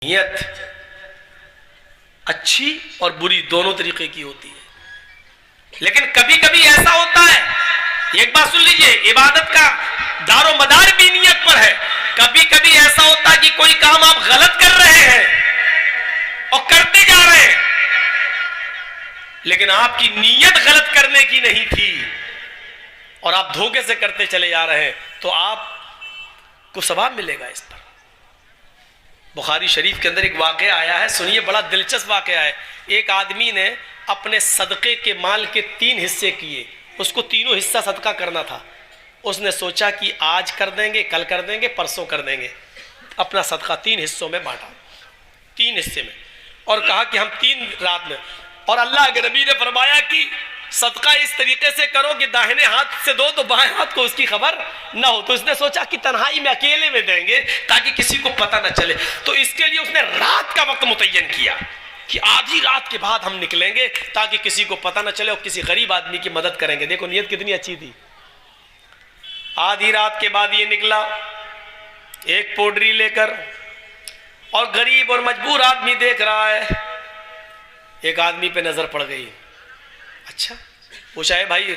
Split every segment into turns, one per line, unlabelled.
نیت اچھی اور بری دونوں طریقے کی ہوتی ہے، لیکن کبھی کبھی ایسا ہوتا ہے، ایک بات سن لیجئے، عبادت کا دار و مدار بھی نیت پر ہے۔ کبھی کبھی ایسا ہوتا ہے کہ کوئی کام آپ غلط کر رہے ہیں اور کرتے جا رہے ہیں، لیکن آپ کی نیت غلط کرنے کی نہیں تھی اور آپ دھوکے سے کرتے چلے جا رہے ہیں، تو آپ کو ثواب ملے گا اس پر۔ بخاری شریف کے اندر ایک واقعہ آیا ہے، سنیے، بڑا دلچسپ واقعہ ہے۔ ایک آدمی نے اپنے صدقے کے مال کے 3 حصے کیے، اس کو تینوں حصہ صدقہ کرنا تھا۔ اس نے سوچا کہ آج کر دیں گے، کل کر دیں گے، پرسوں کر دیں گے۔ اپنا صدقہ 3 حصوں میں بانٹا، 3 حصے میں، اور کہا کہ ہم 3 رات میں، اور اللہ کے نبی نے فرمایا کہ صدقہ اس طریقے سے کرو کہ داہنے ہاتھ سے دو تو بائیں ہاتھ کو اس کی خبر نہ ہو۔ تو اس نے سوچا کہ تنہائی میں اکیلے میں دیں گے تاکہ کسی کو پتہ نہ چلے، تو اس کے لیے اس نے رات کا وقت متعین کیا کہ آدھی رات کے بعد ہم نکلیں گے تاکہ کسی کو پتہ نہ چلے اور کسی غریب آدمی کی مدد کریں گے۔ دیکھو نیت کتنی اچھی تھی۔ آدھی رات کے بعد یہ نکلا ایک پوڈری لے کر، اور غریب اور مجبور آدمی دیکھ رہا ہے۔ ایک آدمی پہ نظر پڑ گئی، اچھا، پوچھا ہے بھائی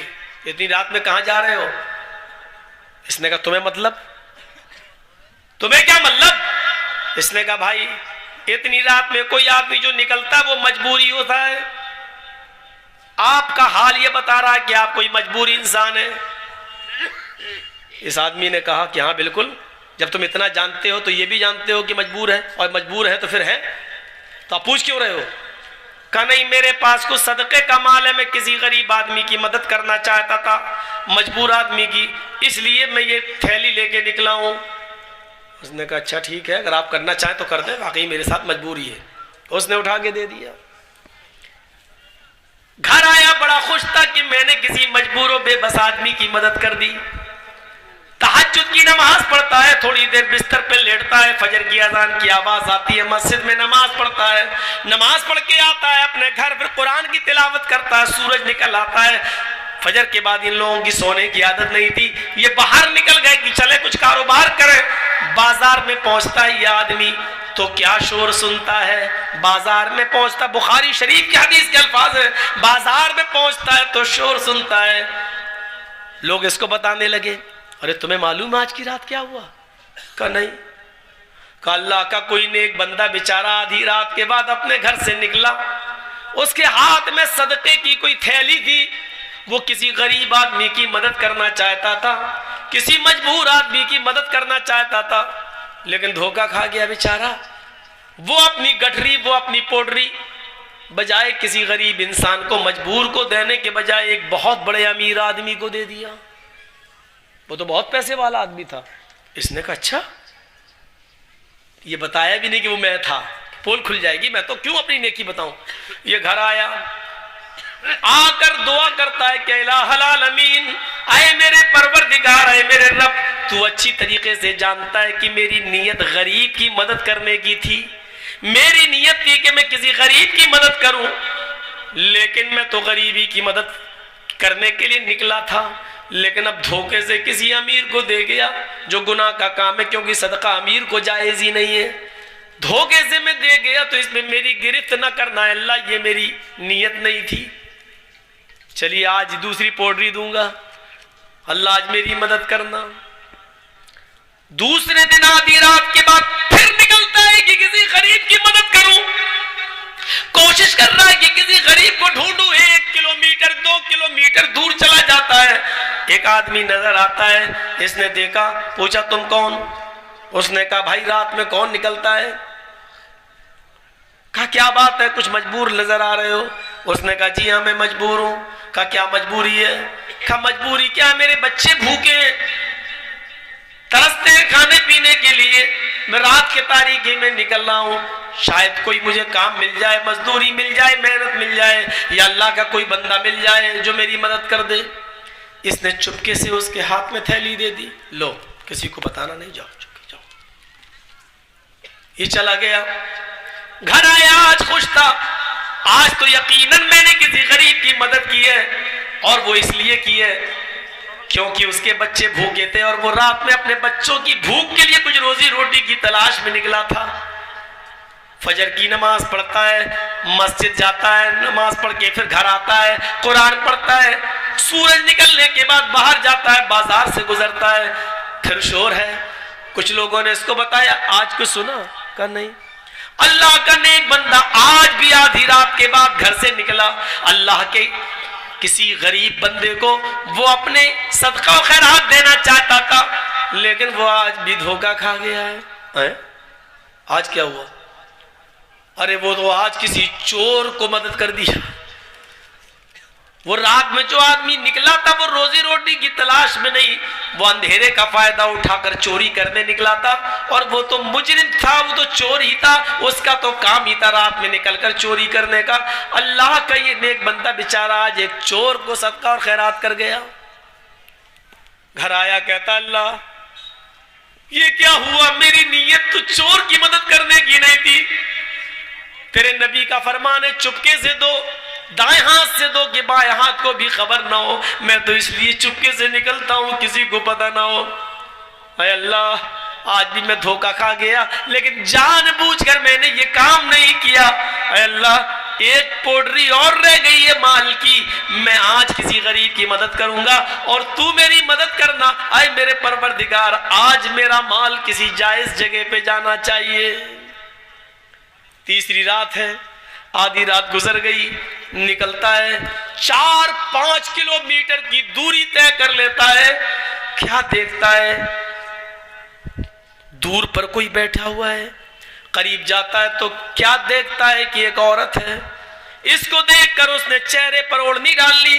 اتنی رات میں کہاں جا رہے ہو؟ اس نے کہا تمہیں مطلب؟ تمہیں کیا مطلب؟ اس نے کہا بھائی اتنی رات میں کوئی آدمی جو نکلتا ہے وہ مجبوری ہوتا ہے، آپ کا حال یہ بتا رہا ہے کہ آپ کوئی مجبوری انسان ہے۔ اس آدمی نے کہا کہ ہاں بالکل، جب تم اتنا جانتے ہو تو یہ بھی جانتے ہو کہ مجبور ہے، اور مجبور ہے تو پھر ہے، تو آپ پوچھ کیوں رہے ہو؟ کہا نہیں، میرے پاس کچھ صدقے کا مال ہے، میں کسی غریب آدمی کی مدد کرنا چاہتا تھا، مجبور آدمی کی، اس لیے میں یہ تھیلی لے کے نکلا ہوں۔ اس نے کہا اچھا ٹھیک ہے، اگر آپ کرنا چاہیں تو کر دیں، واقعی میرے ساتھ مجبوری ہے۔ اس نے اٹھا کے دے دیا۔ گھر آیا، بڑا خوش تھا کہ میں نے کسی مجبور و بے بس آدمی کی مدد کر دی۔ تہجد کی نماز پڑھتا ہے، تھوڑی دیر بستر پہ لیٹتا ہے، فجر کی اذان کی آواز آتی ہے، مسجد میں نماز پڑھتا ہے، نماز پڑھ کے آتا ہے اپنے گھر، پھر قرآن کی تلاوت کرتا ہے، سورج نکل آتا ہے۔ فجر کے بعد ان لوگوں کی سونے کی عادت نہیں تھی، یہ باہر نکل گئے کہ چلے کچھ کاروبار کریں۔ بازار میں پہنچتا ہے یہ آدمی تو کیا شور سنتا ہے، بازار میں پہنچتا، بخاری شریف کی حدیث کے الفاظ ہیں، بازار میں پہنچتا ہے تو شور سنتا ہے۔ لوگ اس کو بتانے لگے، ارے تمہیں معلوم ہے آج کی رات کیا ہوا؟ کہا نہیں۔ کہا اللہ کا کوئی نیک بندہ بیچارہ آدھی رات کے بعد اپنے گھر سے نکلا، اس کے ہاتھ میں صدقے کی کوئی تھیلی تھی، وہ کسی غریب آدمی کی مدد کرنا چاہتا تھا، کسی مجبور آدمی کی مدد کرنا چاہتا تھا، لیکن دھوکہ کھا گیا بیچارہ۔ وہ اپنی گٹھری، وہ اپنی پوڈری بجائے کسی غریب انسان کو، مجبور کو دینے کے بجائے ایک بہت بڑے امیر آدمی کو دے دیا۔ وہ تو بہت پیسے والا آدمی تھا۔ اس نے کہا اچھا، یہ بتایا بھی نہیں کہ وہ میں تھا، پول کھل جائے گی، میں تو کیوں اپنی نیکی بتاؤں۔ یہ گھر آیا، آ کر دعا کرتا ہے کہ الہ العالمین، اے میرے پروردگار، اے میرے رب، تو اچھی طریقے سے جانتا ہے کہ میری نیت غریب کی مدد کرنے کی تھی، میری نیت تھی کہ میں کسی غریب کی مدد کروں، لیکن میں تو غریبی کی مدد کرنے کے لیے نکلا تھا، لیکن اب دھوکے سے کسی امیر کو دے گیا، جو گناہ کا کام ہے، کیونکہ صدقہ امیر کو جائز ہی نہیں ہے۔ دھوکے سے میں دے گیا تو اس میں میری گرفت نہ کرنا ہے اللہ، یہ میری نیت نہیں تھی۔ چلیے آج دوسری پوڈری دوں گا، اللہ آج میری مدد کرنا۔ دوسرے دن آدھی رات کے بعد پھر نکلتا ہے کہ کسی غریب کی مدد کروں، کوشش کر رہا ہے کہ کسی غریب کو ڈھونڈوں، 1 کلومیٹر 2 کلومیٹر دور چلا جاتا ہے، ایک آدمی نظر آتا ہے، اس نے دیکھا، پوچھا تم کون؟ اس نے کہا بھائی رات میں کون نکلتا ہے؟ کہا کیا بات ہے، کچھ مجبور نظر آ رہے ہو؟ اس نے کہا جی ہاں میں مجبور ہوں۔ کہا کیا مجبوری ہے؟ کہا مجبوری کیا، میرے بچے بھوکے ہیں، ترستے ہیں کھانے پینے کے لیے، میں رات کے تاریکی میں نکل رہا ہوں، شاید کوئی مجھے کام مل جائے، مزدوری مل جائے، محنت مل جائے، یا اللہ کا کوئی بندہ مل جائے جو میری مدد کر دے۔ اس نے چپکے سے اس کے ہاتھ میں تھیلی دے دی، لو کسی کو بتانا نہیں، جاؤ چپکے جاؤ۔ یہ چلا گیا، گھر آیا، آج خوش تھا، آج تو یقیناً میں نے کسی غریب کی مدد کی ہے، اور وہ اس لیے کی ہے کیونکہ اس کے بچے بھوکے تھے، اور وہ رات میں اپنے بچوں کی بھوک کے لیے کچھ روزی روٹی کی تلاش میں نکلا تھا۔ فجر کی نماز پڑھتا ہے، مسجد جاتا ہے، نماز پڑھ کے پھر گھر آتا ہے، قرآن پڑھتا ہے، سورج نکلنے کے بعد باہر جاتا ہے، بازار سے گزرتا ہے، پھر شور ہے۔ کچھ لوگوں نے اس کو بتایا، آج کچھ سنا؟ کہا نہیں۔ اللہ کا نیک بندہ آج بھی آدھی رات کے بعد گھر سے نکلا، اللہ کے کسی غریب بندے کو وہ اپنے صدقہ و خیرات دینا چاہتا تھا، لیکن وہ آج بھی دھوکہ کھا گیا ہے۔ آج کیا ہوا؟ ارے وہ تو آج کسی چور کو مدد کر دیا۔ وہ رات میں جو آدمی نکلا تھا وہ روزی روٹی کی تلاش میں نہیں، وہ اندھیرے کا فائدہ اٹھا کر چوری کرنے نکلا تھا، اور وہ تو مجرم تھا، وہ تو چور ہی تھا، اس کا تو کام ہی تھا رات میں نکل کر چوری کرنے کا۔ اللہ کا یہ نیک بندہ بیچارہ آج ایک چور کو صدقہ اور خیرات کر گیا۔ گھر آیا، کہتا اللہ یہ کیا ہوا؟ میری نیت تو چور کی مدد کرنے کی نہیں تھی۔ تیرے نبی کا فرمان ہے چپکے سے دو، دائیں ہاتھ سے دو کہ بائیں ہاتھ کو بھی خبر نہ ہو، میں تو اس لیے چپکے سے نکلتا ہوں کسی کو پتہ نہ ہو۔ اے اللہ آج بھی میں دھوکہ کھا گیا، لیکن جان بوجھ کر میں نے یہ کام نہیں کیا۔ اے اللہ ایک پوٹری اور رہ گئی ہے مال کی، میں آج کسی غریب کی مدد کروں گا اور تو میری مدد کرنا۔ اے میرے پروردگار آج میرا مال کسی جائز جگہ پہ جانا چاہیے۔ تیسری رات ہے، آدھی رات گزر گئی، نکلتا ہے 4-5 کلومیٹر کی دوری طے کر لیتا ہے۔ کیا دیکھتا ہے؟ دور پر کوئی بیٹھا ہوا ہے۔ قریب جاتا ہے تو کیا دیکھتا ہے کہ ایک عورت ہے۔ اس کو دیکھ کر اس نے چہرے پر اوڑھنی ڈال لی۔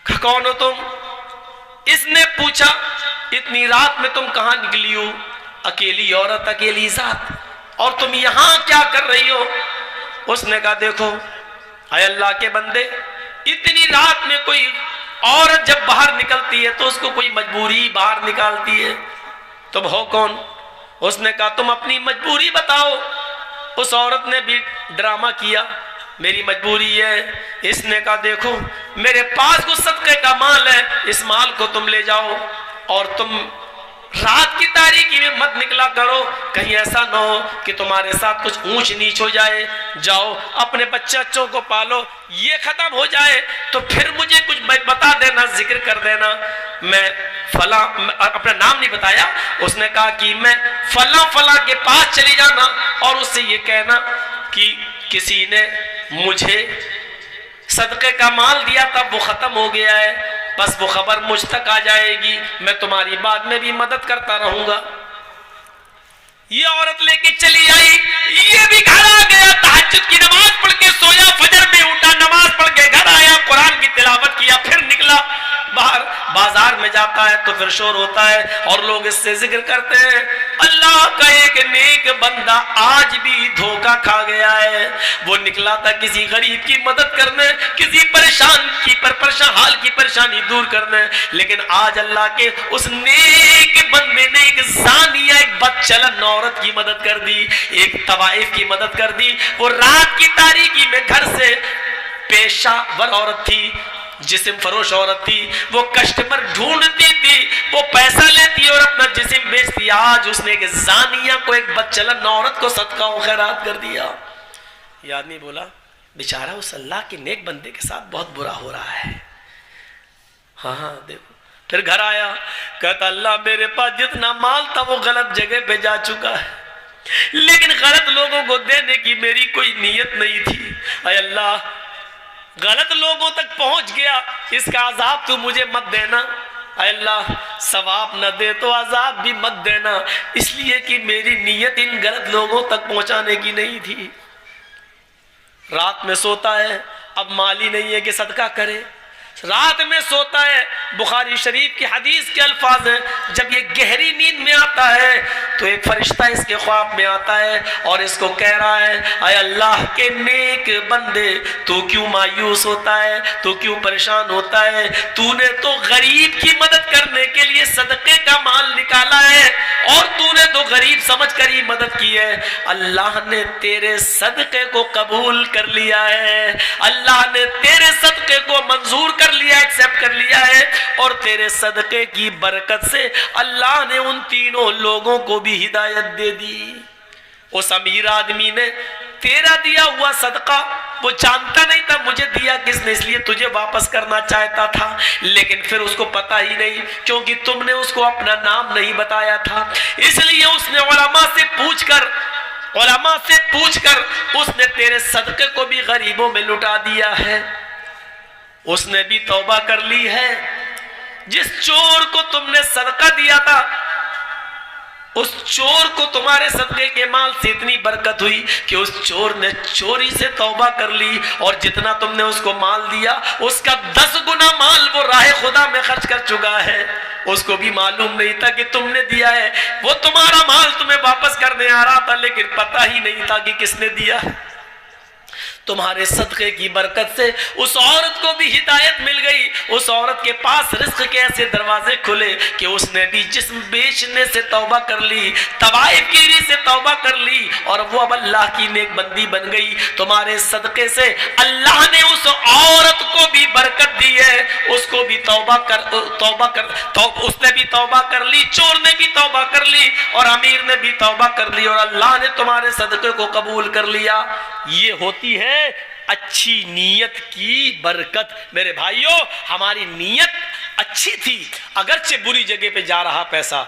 کون ہو تم؟ اس نے پوچھا اتنی رات میں تم کہاں نکلی ہو؟ اکیلی عورت، اکیلی ذات، اور تم یہاں کیا کر رہی ہو؟ اس نے کہا دیکھو اے اللہ کے بندے، اتنی رات میں کوئی عورت جب باہر نکلتی ہے تو اس کو کوئی مجبوری باہر نکالتی ہے، تم ہو کون؟ اس نے کہا تم اپنی مجبوری بتاؤ۔ اس عورت نے بھی ڈرامہ کیا، میری مجبوری ہے۔ اس نے کہا دیکھو میرے پاس کچھ صدقے کا مال ہے، اس مال کو تم لے جاؤ، اور تم رات کی تاریکی میں مت نکلا کرو، کہیں ایسا نہ ہو کہ تمہارے ساتھ کچھ اونچ نیچ ہو جائے۔ جاؤ اپنے بچوں کو پالو، یہ ختم ہو جائے تو پھر مجھے کچھ بتا دینا، ذکر کر دینا۔ میں فلاں، اپنا نام نہیں بتایا، اس نے کہا کہ میں فلاں فلاں کے پاس چلی جانا اور اس سے یہ کہنا کہ کسی نے مجھے صدقے کا مال دیا تھا، وہ ختم ہو گیا ہے، بس وہ خبر مجھ تک آ جائے گی، میں تمہاری بعد میں بھی مدد کرتا رہوں گا۔ یہ عورت لے کے چلی آئی، یہ بھی گھر آ گیا، تہجد کی نماز پڑھ کے سویا، فجر میں اٹھا، نماز پڑھ کے گھر آیا، قرآن کی تلاوت کیا، پھر نکلا باہر، بازار میں جاتا ہے تو پھر شور ہوتا ہے اور لوگ اس سے ذکر کرتے ہیں اللہ کا ایک نیک بندہ آج بھی دھوکہ کھا گیا ہے۔ وہ نکلا تھا کسی غریب کی مدد کرنے، کسی پریشان حال کی پریشانی دور کرنے، لیکن آج اللہ کے اس نیک بندے نے ایک زانیہ، ایک بدچلن عورت کی مدد کر دی، ایک طوائف کی مدد کر دی۔ وہ رات کی تاریکی میں گھر سے پیشہ ور عورت تھی، جسم فروش عورت تھی، وہ کسٹمر ڈھونڈتی تھی، وہ پیسہ لیتی اور اپنا جسم بیچتی۔ آج اس نے ایک زانیہ کو، ایک بدچلن عورت کو صدقہ و خیرات کر دیا۔ یہ آدمی بولا بیچارہ اس اللہ کے نیک بندے کے ساتھ بہت برا ہو رہا ہے۔ ہاں دیکھو، پھر گھر آیا، کہتا اللہ میرے پاس جتنا مال تھا وہ غلط جگہ پہ جا چکا ہے، لیکن غلط لوگوں کو دینے کی میری کوئی نیت نہیں تھی۔ اے اللہ غلط لوگوں تک پہنچ گیا، اس کا عذاب تو مجھے مت دینا۔ اے اللہ ثواب نہ دے تو عذاب بھی مت دینا، اس لیے کہ میری نیت ان غلط لوگوں تک پہنچانے کی نہیں تھی۔ رات میں سوتا ہے، اب مال ہی نہیں ہے کہ صدقہ کرے، رات میں سوتا ہے۔ بخاری شریف کی حدیث کے الفاظ ہیں، جب یہ گہری نیند میں آتا ہے تو ایک فرشتہ اس کے خواب میں آتا ہے اور اس کو کہہ رہا ہے اے اللہ کے نیک بندے، تو کیوں مایوس ہوتا ہے، تو کیوں پریشان ہوتا ہے؟ تو نے تو غریب کی مدد کرنے کے لیے صدقے کا مال نکالا ہے اور تو نے تو غریب سمجھ کر ہی مدد کی ہے۔ اللہ نے تیرے صدقے کو قبول کر لیا ہے، اللہ نے تیرے صدقے کو منظور کر لیا، ایکسپٹ کر لیا ہے، اور تیرے صدقے کی برکت سے اللہ نے ان تینوں لوگوں کو بھی ہدایت دے دی۔ اس امیر آدمی نے تیرا دیا ہوا صدقہ وہ جانتا نہیں تھا مجھے دیا کس نے، اس لیے تجھے واپس کرنا چاہتا تھا، لیکن پھر اس کو پتا ہی نہیں کیونکہ تم نے اس کو اپنا نام نہیں بتایا تھا، اس لیے اس نے علماء سے پوچھ کر اس نے تیرے صدقے کو بھی غریبوں میں لٹا دیا ہے۔ اس نے بھی توبہ کر لی ہے۔ جس چور کو تم نے صدقہ دیا تھا اس چور کو تمہارے صدقے کے مال سے اتنی برکت ہوئی کہ اس چور نے چوری سے توبہ کر لی، اور جتنا تم نے اس کو مال دیا اس کا 10 گنا مال وہ راہ خدا میں خرچ کر چکا ہے۔ اس کو بھی معلوم نہیں تھا کہ تم نے دیا ہے، وہ تمہارا مال تمہیں واپس کرنے آ رہا تھا لیکن پتہ ہی نہیں تھا کہ کس نے دیا ہے۔ تمہارے صدقے کی برکت سے اس عورت کو بھی ہدایت مل گئی، اس عورت کے پاس رزق کے ایسے دروازے کھلے کہ اس نے بھی جسم بیچنے سے توبہ کر لی، طوائف گیری سے توبہ کر لی، اور وہ اب اللہ کی نیک بندی بن گئی۔ تمہارے صدقے سے اللہ نے اس عورت کو بھی برکت دی ہے، اس کو بھی اس نے بھی توبہ کر لی، چور نے بھی توبہ کر لی، اور امیر نے بھی توبہ کر لی، اور اللہ نے تمہارے صدقے کو قبول کر لیا۔ یہ ہوتی ہے اچھی نیت کی برکت۔ میرے بھائیوں، ہماری نیت اچھی تھی، اگرچہ بری جگہ پہ جا رہا پیسہ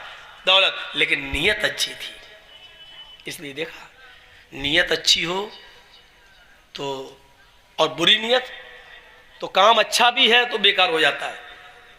دولت، لیکن نیت اچھی تھی، اس لیے دیکھا نیت اچھی ہو تو، اور بری نیت تو کام اچھا بھی ہے تو بیکار ہو جاتا ہے۔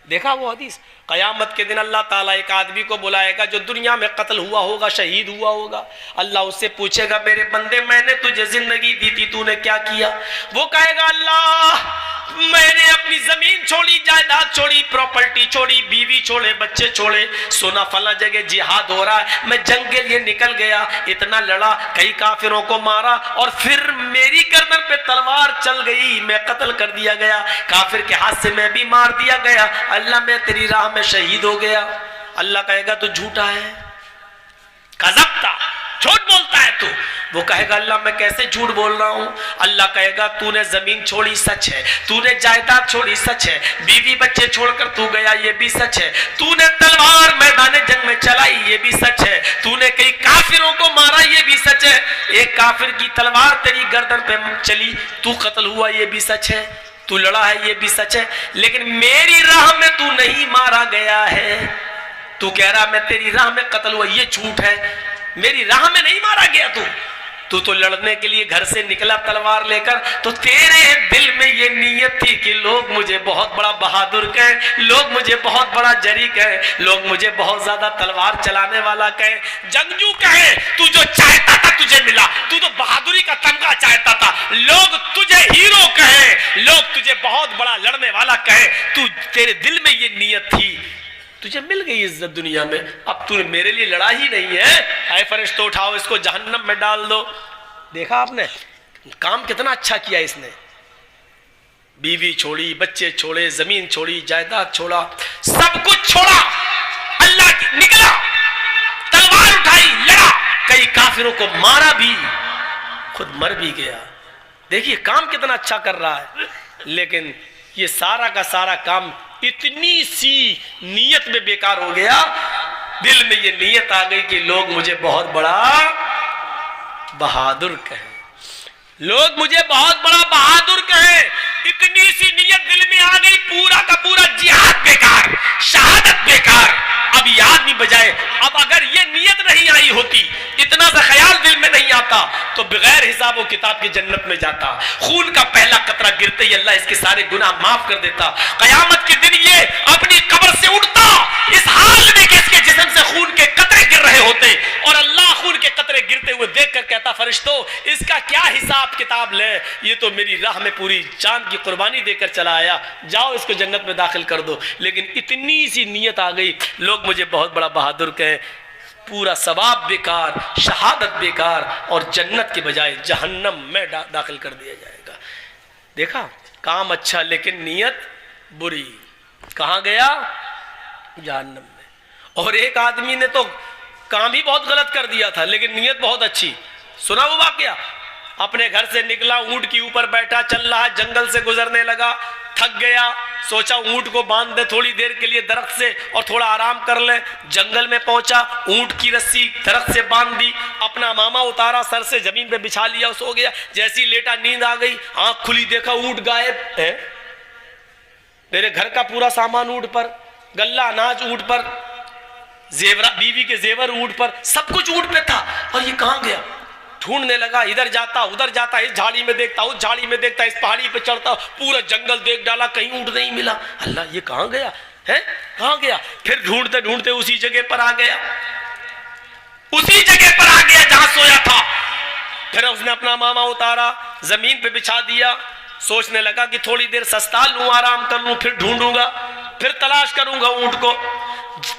دیکھا وہ حدیث، قیامت کے دن اللہ تعالیٰ ایک آدمی کو بلائے گا جو دنیا میں قتل ہوا ہوگا، شہید ہوا ہوگا، اللہ اس سے پوچھے گا میرے بندے میں نے تجھے زندگی دی تھی تو نے کیا کیا؟ وہ کہے گا اللہ میں نے اپنی زمین چھوڑی، جائیداد چھوڑی، پراپرٹی چھوڑی، بیوی چھوڑے، بچے چھوڑے، سونا فلاں جگہ جہاد ہو رہا ہے، میں جنگ کے لیے نکل گیا، اتنا لڑا، کئی کافروں کو مارا، اور پھر میری گردن پہ تلوار چل گئی، میں قتل کر دیا گیا، کافر کے ہاتھ سے میں بھی مار دیا گیا، اللہ میں تیری راہ میں شہید ہو گیا۔ اللہ کہے گا تو جھوٹا ہے، کذبتا، جھوٹ بولتا ہے تو۔ وہ کہے گا اللہ میں کیسے جھوٹ بول رہا ہوں؟ اللہ کہے گا تو نے زمین چھوڑی سچ ہے، تو نے جائیداد چھوڑی سچ ہے، بیوی بچے چھوڑ کر تو گیا یہ بھی سچ ہے، تو نے تلوار میدان جنگ میں چلائی یہ بھی سچ ہے، تو نے کئی کافروں کو مارا یہ بھی سچ ہے، ایک کافر کی تلوار تیری گردن پہ چلی تو قتل ہوا یہ بھی سچ ہے، تو لڑا ہے یہ بھی سچ ہے، لیکن میری راہ میں تو نہیں مارا گیا ہے۔ تو کہہ رہا میں تیری راہ میں قتل ہوا، یہ جھوٹ ہے، میری راہ میں نہیں مارا گیا تو لڑنے کے لیے گھر سے نکلا تلوار لے کر، تو تیرے دل میں یہ نیت تھی کہ لوگ مجھے بہت بڑا بہادر کہیں، لوگ مجھے بہت بڑا جری کہیں، لوگ مجھے بہت زیادہ تلوار چلانے والا کہیں، جنگجو کہیں، تو جو چاہتا تھا تجھے ملا، تو بہادری کا تمغہ چاہتا تھا، لوگ تجھے ہیرو کہیں، لوگ تجھے بہت بڑا لڑنے والا کہیں، تیرے دل میں یہ نیت تھی، تجھے مل گئی عزت دنیا میں، اب تو نے میرے لیے لڑا ہی نہیں ہے، اے فرشتوں اٹھاؤ اس کو جہنم میں ڈال دو۔ دیکھا آپ نے کام کتنا اچھا کیا، اس نے بیوی چھوڑی، بچے چھوڑے، زمین چھوڑی، جائیداد چھوڑا، سب کچھ چھوڑا، اللہ کی نکلا، تلوار اٹھائی، لڑا، کئی کافروں کو مارا بھی، خود مر بھی گیا۔ دیکھیے کام کتنا اچھا کر رہا ہے، لیکن یہ سارا کا سارا کام اتنی سی نیت میں بیکار ہو گیا، دل میں یہ نیت آ گئی کہ لوگ مجھے بہت بڑا بہادر کہیں، لوگ مجھے بہت بڑا بہادر کہیں، اتنی سی نیت دل میں آ گئی، پورا کا پورا جہاد بیکار، شہادت بیکار۔ اب یہ آدمی بجائے، اب اگر یہ نیت نہیں آئی ہوتی، اتنا سا خیال دل میں نہیں آتا، تو بغیر حساب و کتاب کی جنت میں جاتا، خون کا پہلا قطرہ گرتے ہی اللہ اس کے سارے گناہ معاف کر دیتا، قیامت کے دن یہ اپنی قبر سے اٹھتا اس حال میں کہ اس کے جسم سے خون کے قطرے گر رہے ہوتے، اور اللہ خون کے قطرے گرتے ہوئے دیکھ کر کہتا فرشتوں اس کا کیا حساب کتاب لے، یہ تو میری راہ میں پوری جان کی قربانی دے کر چلا آیا، جاؤ اس کو جنت میں داخل کر دو۔ لیکن اتنی سی نیت آ گئی، لوگ مجھے بہت بڑا بہادر کہیں، پورا ثواب بیکار، شہادت بیکار، اور جنت کے بجائے جہنم میں داخل کر دیا جائے گا۔ دیکھا کام اچھا لیکن نیت بری، کہاں گیا؟ جہنم میں۔ اور ایک آدمی نے تو کام ہی بہت غلط کر دیا تھا لیکن نیت بہت اچھی، سنا وہ واقعہ؟ اپنے گھر سے نکلا، اونٹ کے اوپر بیٹھا، چل رہا، جنگل سے گزرنے لگا، تھک گیا, سوچا اونٹ کو باندھ دے تھوڑی دیر کے لیے درخت سے اور تھوڑا آرام کر لے. جنگل میں پہنچا, اونٹ کی رسی درخت سے باندھ دی, اپنا امامہ اتارا, سر سے زمین پہ بچھا لیا, سو گیا. جیسی لیٹا نیند آ گئی, آنکھ کھلی, دیکھا اونٹ غائب ہے. میرے گھر کا پورا سامان اونٹ پر, غلہ اناج اونٹ پر, بیوی کے زیور اونٹ پر, سب کچھ اونٹ پہ تھا. اور یہ کہاں گیا؟ ڈھونڈنے لگا, ادھر جاتا ادھر جاتا, اس جھاڑی میں دیکھتا اس جھاڑی میں دیکھتا, اس پہاڑی پہ چڑھتا, پورا جنگل دیکھ ڈالا, کہیں اونٹ نہیں ملا. اللہ یہ کہاں گیا ہے, کہاں گیا؟ پھر ڈھونڈتے ڈھونڈتے اسی جگہ پر آ گیا, اسی جگہ پر آ گیا جہاں سویا تھا. پھر اس نے اپنا ماما اتارا, زمین پہ بچھا دیا, سوچنے لگا کہ تھوڑی دیر سستا لوں, آرام کر لوں, پھر ڈھونڈوں گا, پھر تلاش کروں گا اونٹ کو.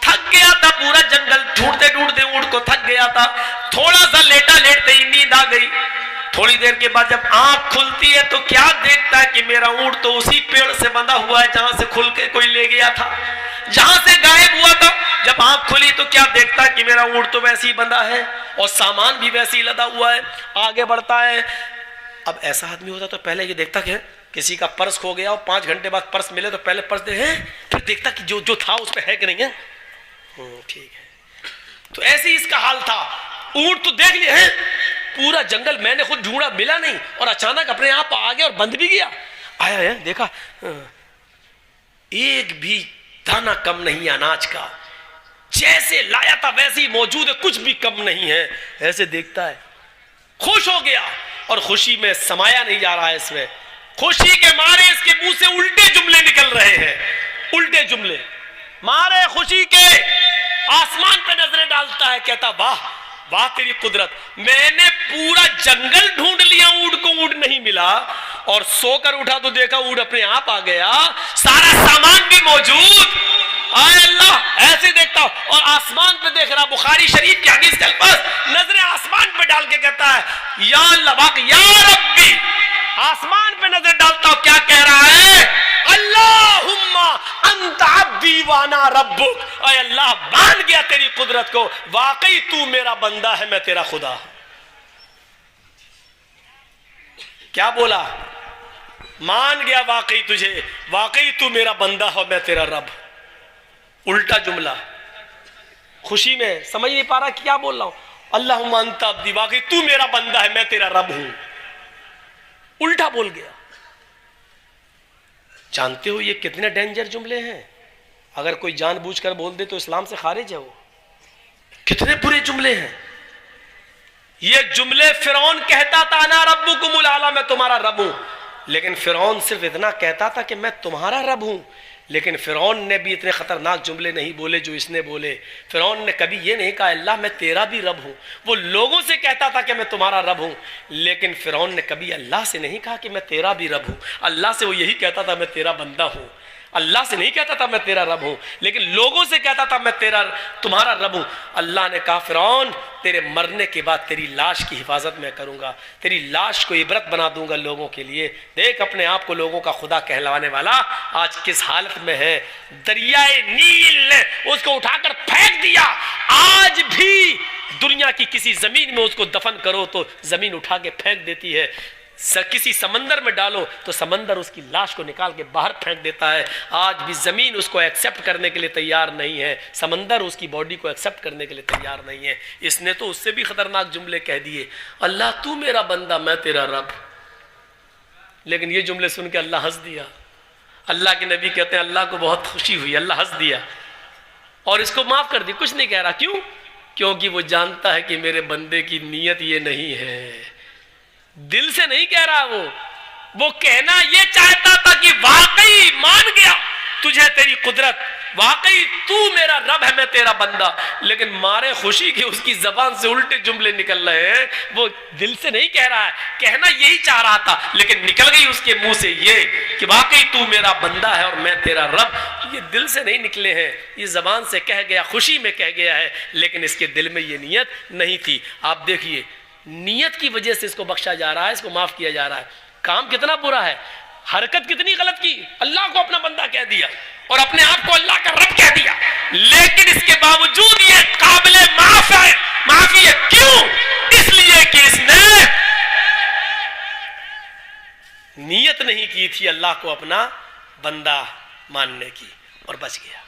تھک گیا تھا, پورا جنگل ڈھونڈتے ڈھونڈتے اونٹ کو تھک گیا تھا. تھوڑا سا لیٹا لیٹتے ہی نیند آ گئی. تھوڑی دیر کے بعد جب آنکھ کھلتی ہے تو کیا دیکھتا ہے کہ میرا اونٹ تو اسی پیڑ سے بندھا ہوا ہے جہاں سے کھل کے کوئی لے گیا تھا, جہاں سے غائب ہوا تھا. جب آنکھ کھلی تو کیا دیکھتا ہے کہ میرا اونٹ تو ویسے ہی بندھا ہے اور سامان بھی ویسے ہی لدا ہوا ہے. آگے بڑھتا ہے. اب ایسا آدمی ہوتا تو پہلے یہ دیکھتا کہ کسی کا پرس کھو گیا اور 5 گھنٹے بعد پرس ملے تو پہلے پرس دے, پھر دیکھتا کہ جو تھا اس پہ ہے کہ نہیں ہے. ٹھیک ہے. تو ایسے ہی اس کا حال تھا. اونٹ تو دیکھ لیا ہے, پورا جنگل میں نے خود ڈھونڈا, ملا نہیں, اور اچانک اپنے آپ آ گیا اور بند بھی گیا. آیا ہے, دیکھا ایک بھی دانہ کم نہیں اناج کا, جیسے لایا تھا ویسے ہی موجود ہے, کچھ بھی کم نہیں ہے. ایسے دیکھتا ہے, خوش ہو گیا, اور خوشی میں سمایا نہیں جا رہا ہے اس میں. خوشی کے مارے اس کے منہ سے الٹے جملے نکل رہے ہیں, الٹے جملے مارے خوشی کے. آسمان پہ نظریں ڈالتا ہے, کہتا واہ واہ تیری قدرت, میں نے پورا جنگل ڈھونڈ لیا, اونٹ کو اونٹ نہیں ملا, اور سو کر اٹھا تو دیکھا اونٹ اپنے آپ آ گیا, سارا سامان بھی موجود. آئے اللہ, ایسے دیکھتا ہوں اور آسمان پہ دیکھ رہا. بخاری شریف کی حدیث کے الفاظ, نظریں آسمان پہ ڈال کے کہتا ہے یا اللہ واقع یا ربی. آسمان پہ نظر ڈالتا ہوں, کیا کہہ رہا ہے؟ اللہم انت عبدی وانا ربک. اے اللہ, مان گیا تیری قدرت کو, واقعی تو میرا بندہ ہے, میں تیرا خدا. کیا بولا؟ مان گیا واقعی تجھے, واقعی تو میرا بندہ ہے, میں تیرا رب. الٹا جملہ, خوشی میں سمجھ نہیں پا رہا کیا بول رہا ہوں. اللہم انت عبدی, واقعی تو میرا بندہ ہے, میں تیرا رب ہوں. الٹا بول گیا. جانتے ہو یہ کتنے ڈینجر جملے ہیں؟ اگر کوئی جان بوجھ کر بول دے تو اسلام سے خارج ہے. وہ کتنے برے جملے ہیں یہ جملے. فرعون کہتا تھا انا ربکم الاعلی, میں تمہارا رب ہوں, لیکن فرعون صرف اتنا کہتا تھا کہ میں تمہارا رب ہوں. لیکن فرعون نے بھی اتنے خطرناک جملے نہیں بولے جو اس نے بولے. فرعون نے کبھی یہ نہیں کہا اللہ میں تیرا بھی رب ہوں. وہ لوگوں سے کہتا تھا کہ میں تمہارا رب ہوں, لیکن فرعون نے کبھی اللہ سے نہیں کہا کہ میں تیرا بھی رب ہوں. اللہ سے وہ یہی کہتا تھا میں تیرا بندہ ہوں. اللہ سے نہیں کہتا تھا میں تیرا رب ہوں, لیکن لوگوں سے کہتا تھا میں تمہارا رب ہوں. اللہ نے کہا فرعون تیرے مرنے کے بعد تیری لاش کی حفاظت میں کروں گا, تیری لاش کو عبرت بنا دوں گا لوگوں کے لیے. دیکھ اپنے آپ کو لوگوں کا خدا کہلوانے والا آج کس حالت میں ہے. دریائے نیل نے اس کو اٹھا کر پھینک دیا. آج بھی دنیا کی کسی زمین میں اس کو دفن کرو تو زمین اٹھا کے پھینک دیتی ہے. کسی سمندر میں ڈالو تو سمندر اس کی لاش کو نکال کے باہر پھینک دیتا ہے. آج بھی زمین اس کو ایکسپٹ کرنے کے لیے تیار نہیں ہے, سمندر اس کی باڈی کو ایکسپٹ کرنے کے لیے تیار نہیں ہے. اس نے تو اس سے بھی خطرناک جملے کہہ دیے, اللہ تو میرا بندہ میں تیرا رب. لیکن یہ جملے سن کے اللہ ہنس دیا. اللہ کے نبی کہتے ہیں اللہ کو بہت خوشی ہوئی, اللہ ہنس دیا اور اس کو معاف کر دی, کچھ نہیں کہہ رہا. کیوں؟ کیونکہ وہ جانتا ہے کہ میرے بندے کی نیت یہ نہیں ہے, دل سے نہیں کہہ رہا. وہ کہنا یہ چاہتا تھا کہ واقعی مان گیا تجھے تیری قدرت, واقعی تو میرا رب ہے, میں تیرا بندہ. لیکن مارے خوشی کی اس کی زبان سے الٹے جملے نکل رہے ہیں. وہ دل سے نہیں کہہ رہا ہے, کہنا یہی چاہ رہا تھا, لیکن نکل گئی اس کے منہ سے یہ کہ واقعی تو میرا بندہ ہے اور میں تیرا رب. یہ دل سے نہیں نکلے ہیں, یہ زبان سے کہہ گیا, خوشی میں کہہ گیا ہے, لیکن اس کے دل میں یہ نیت نہیں تھی. آپ دیکھیے نیت کی وجہ سے اس کو بخشا جا رہا ہے, اس کو معاف کیا جا رہا ہے. کام کتنا برا ہے, حرکت کتنی غلط کی, اللہ کو اپنا بندہ کہہ دیا اور اپنے آپ کو اللہ کا رب کہہ دیا, لیکن اس کے باوجود یہ قابل معافی ہے. کیوں؟ اس لیے کہ اس نے نیت نہیں کی تھی اللہ کو اپنا بندہ ماننے کی اور بچ گیا.